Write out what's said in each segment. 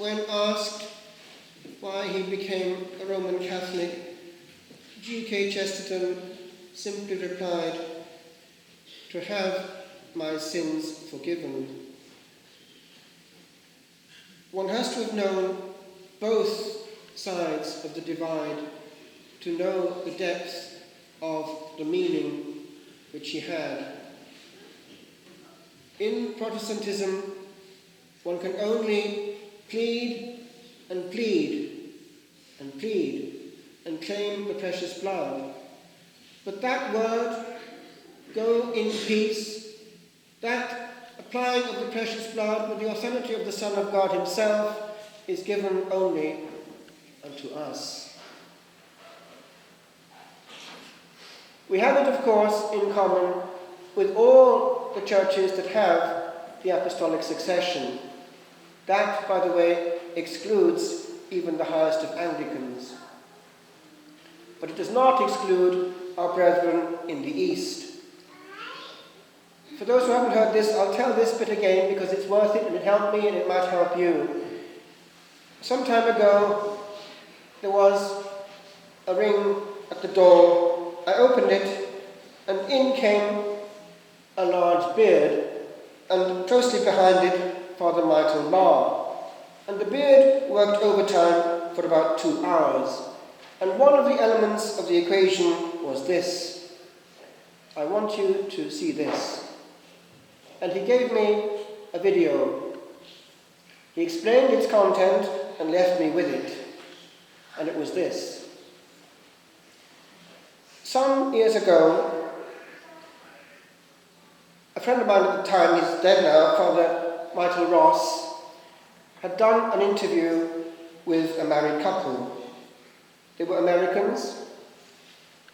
when asked why he became a Roman Catholic, G.K. Chesterton simply replied, "To have my sins forgiven." One has to have known both sides of the divide to know the depth of the meaning which he had. In Protestantism, one can only plead and plead and plead and claim the precious blood. But that word, "go in peace," that applying of the precious blood with the authority of the Son of God himself, is given only unto us. We have it, of course, in common with all the churches that have the apostolic succession. That, by the way, excludes even the highest of Anglicans. But it does not exclude our brethren in the East. For those who haven't heard this, I'll tell this bit again because it's worth it and it helped me and it might help you. Some time ago, there was a ring at the door. I opened it and in came a large beard, and closely behind it, Father Michael Law. And the beard worked overtime for about 2 hours. And one of the elements of the equation was this. I want you to see this. And he gave me a video. He explained its content and left me with it. And it was this. Some years ago, a friend of mine at the time, he's dead now, Father Michael Ross, had done an interview with a married couple. They were Americans,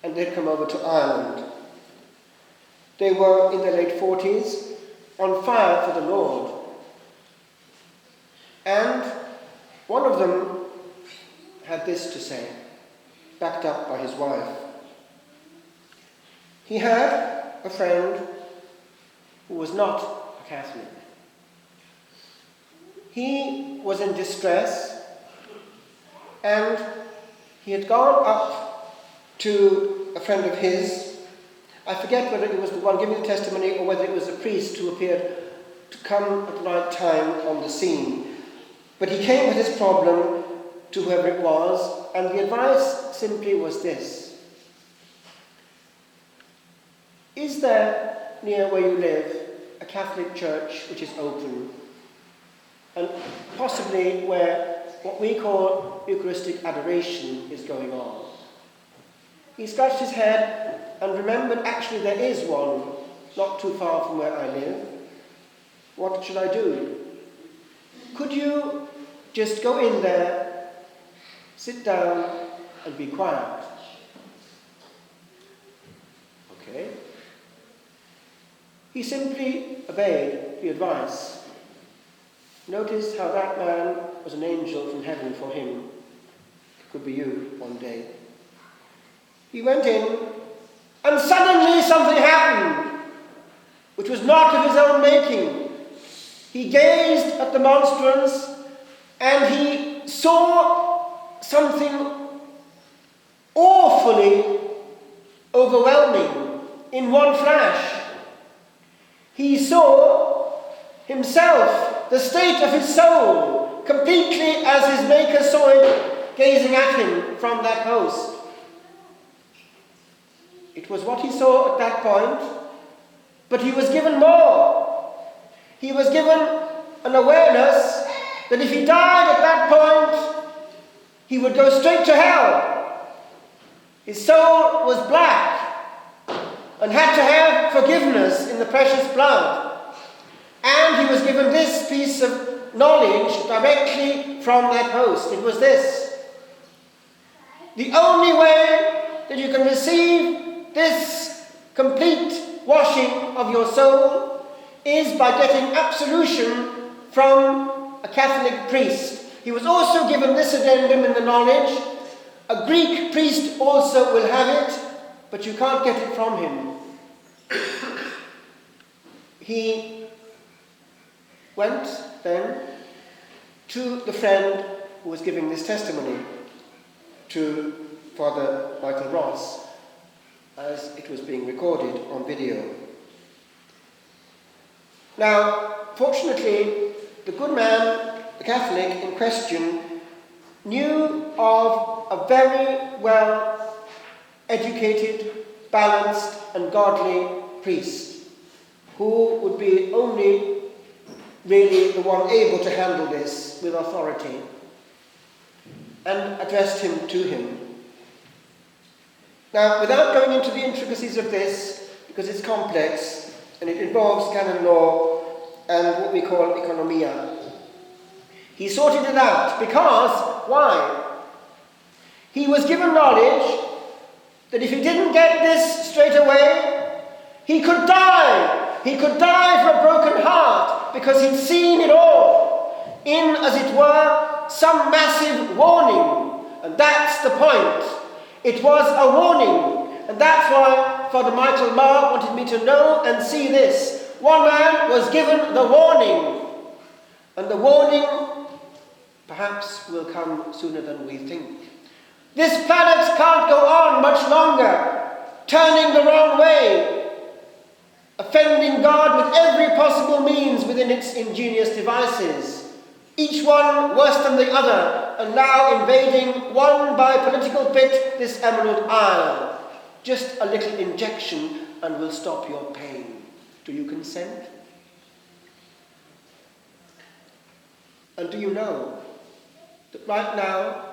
and they'd come over to Ireland. They were in their late 40s, on fire for the Lord. And one of them had this to say, backed up by his wife. He had a friend who was not a Catholic. He was in distress, and he had gone up to a friend of his. I forget whether it was the one giving the testimony or whether it was a priest who appeared to come at the right time on the scene. But he came with his problem to whoever it was, and the advice simply was this. Is there, near where you live, a Catholic church which is open, and possibly where what we call Eucharistic adoration is going on? He scratched his head and remembered actually there is one not too far from where I live. What should I do? Could you just go in there, sit down and be quiet? Okay. He simply obeyed the advice. Notice how that man was an angel from heaven for him. It could be you one day. He went in, and suddenly something happened, which was not of his own making. He gazed at the monstrance, and he saw something awfully overwhelming in one flash. He saw himself, the state of his soul, completely as his Maker saw it, gazing at him from that host. It was what he saw at that point, but he was given more. He was given an awareness that if he died at that point, he would go straight to hell. His soul was black and had to have forgiveness in the precious blood. And he was given this piece of knowledge directly from that host. It was this. The only way that you can receive this complete washing of your soul is by getting absolution from a Catholic priest. He was also given this addendum in the knowledge. A Greek priest also will have it, but you can't get it from him. He went then to the friend who was giving this testimony, to Father Michael Ross, as it was being recorded on video. Now, fortunately, the good man, the Catholic in question, knew of a very well-educated, balanced and godly priest who would be only really the one able to handle this with authority, and addressed him to him. Now, without going into the intricacies of this, because it's complex and it involves canon law and what we call economia, he sorted it out because, why? He was given knowledge that if he didn't get this straight away, he could die. He could die for a broken heart because he'd seen it all in, as it were, some massive warning. And that's the point. It was a warning. And that's why Father Michael Marr wanted me to know and see this. One man was given the warning. And the warning perhaps will come sooner than we think. This planet can't go on much longer, turning the wrong way, offending God with every possible means within its ingenious devices, each one worse than the other, and now invading one by political bit this Emerald Isle. Just a little injection and we'll stop your pain. Do you consent? And do you know that right now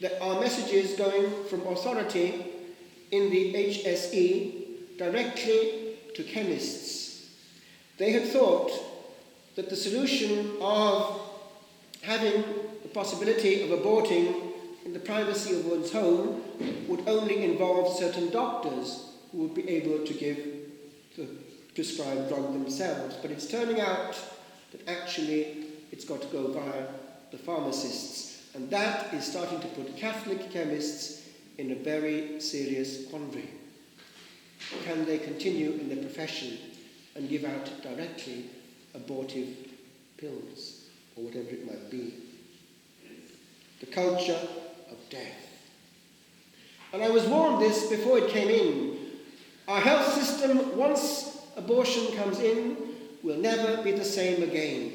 there are messages going from authority in the HSE directly to chemists? They had thought that the solution of having the possibility of aborting in the privacy of one's home would only involve certain doctors who would be able to give the prescribed drug themselves. But it's turning out that actually it's got to go via the pharmacists. And that is starting to put Catholic chemists in a very serious quandary. Can they continue in their profession and give out directly abortive pills, or whatever it might be? The culture of death. And I was warned this before it came in. Our health system, once abortion comes in, will never be the same again.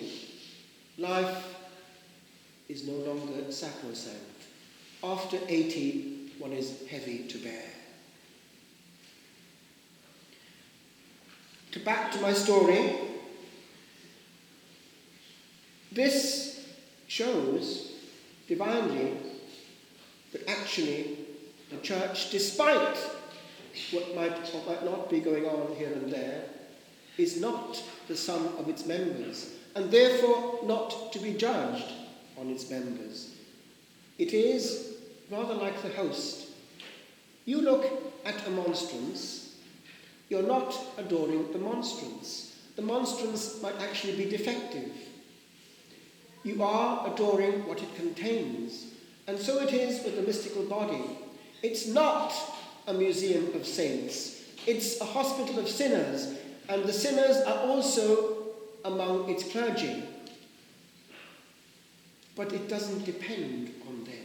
Life is no longer sacrosanct. After 80, one is heavy to bear. Back to my story. This shows divinely that actually the Church, despite what might not be going on here and there, is not the sum of its members, and therefore not to be judged on its members. It is rather like the host. You look at a monstrance, you're not adoring the monstrance. The monstrance might actually be defective. You are adoring what it contains. And so it is with the mystical body. It's not a museum of saints. It's a hospital of sinners, and the sinners are also among its clergy. But it doesn't depend on them.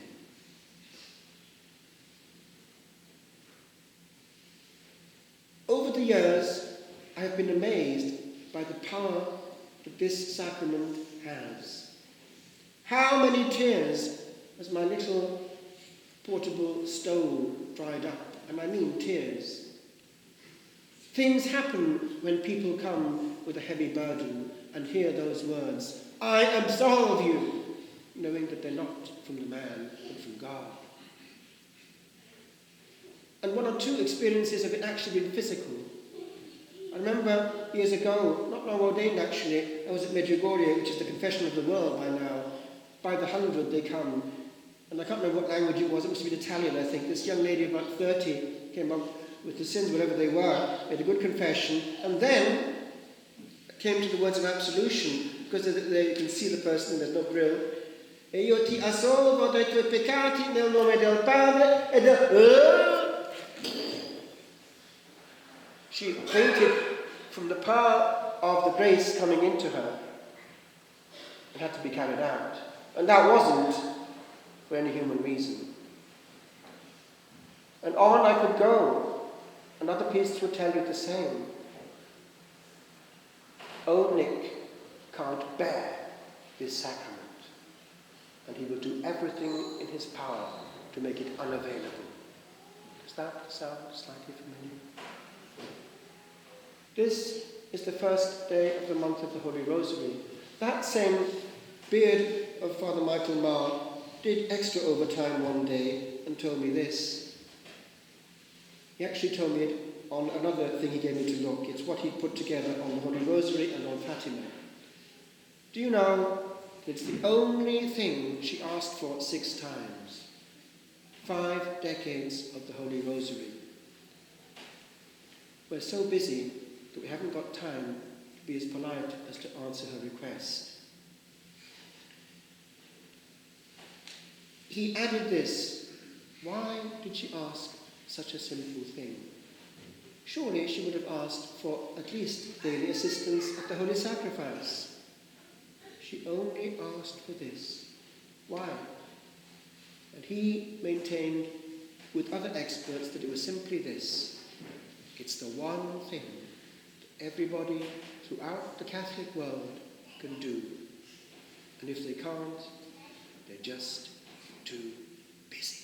Over the years, I have been amazed by the power that this sacrament has. How many tears has my little portable stone dried up? And I mean tears. Things happen when people come with a heavy burden and hear those words, "I absolve you," knowing that they're not from the man, but from God. And one or two experiences have actually been physical. I remember years ago, not long ordained actually, I was at Medjugorje, which is the confession of the world by now. By the 100 they come, and I can't remember what language it was, it must have been Italian I think. This young lady about 30 came up with the sins, whatever they were, made a good confession, and then came to the words of absolution, because you can see the person, there's no grill. E io ti assolvo dai tuoi peccati nel nome del Padre e del... She fainted from the power of the grace coming into her. and had to be carried out. And that wasn't for any human reason. And on I could go, and other priests would tell you the same. Old Nick can't bear this sacrament, and he will do everything in his power to make it unavailable. Does that sound slightly familiar? This is the first day of the month of the Holy Rosary. That same beard of Father Michael Marr did extra overtime one day and told me this. He actually told me it on another thing he gave me to look. It's what he put together on the Holy Rosary and on Fatima. Do you know that it's the only thing she asked for 6 times? 5 decades of the Holy Rosary. We're so busy that we haven't got time to be as polite as to answer her request. He added this. Why did she ask such a simple thing? Surely she would have asked for at least daily assistance at the Holy Sacrifice. She only asked for this. Why? And he maintained with other experts that it was simply this. It's the one thing that everybody throughout the Catholic world can do. And if they can't, they're just too busy.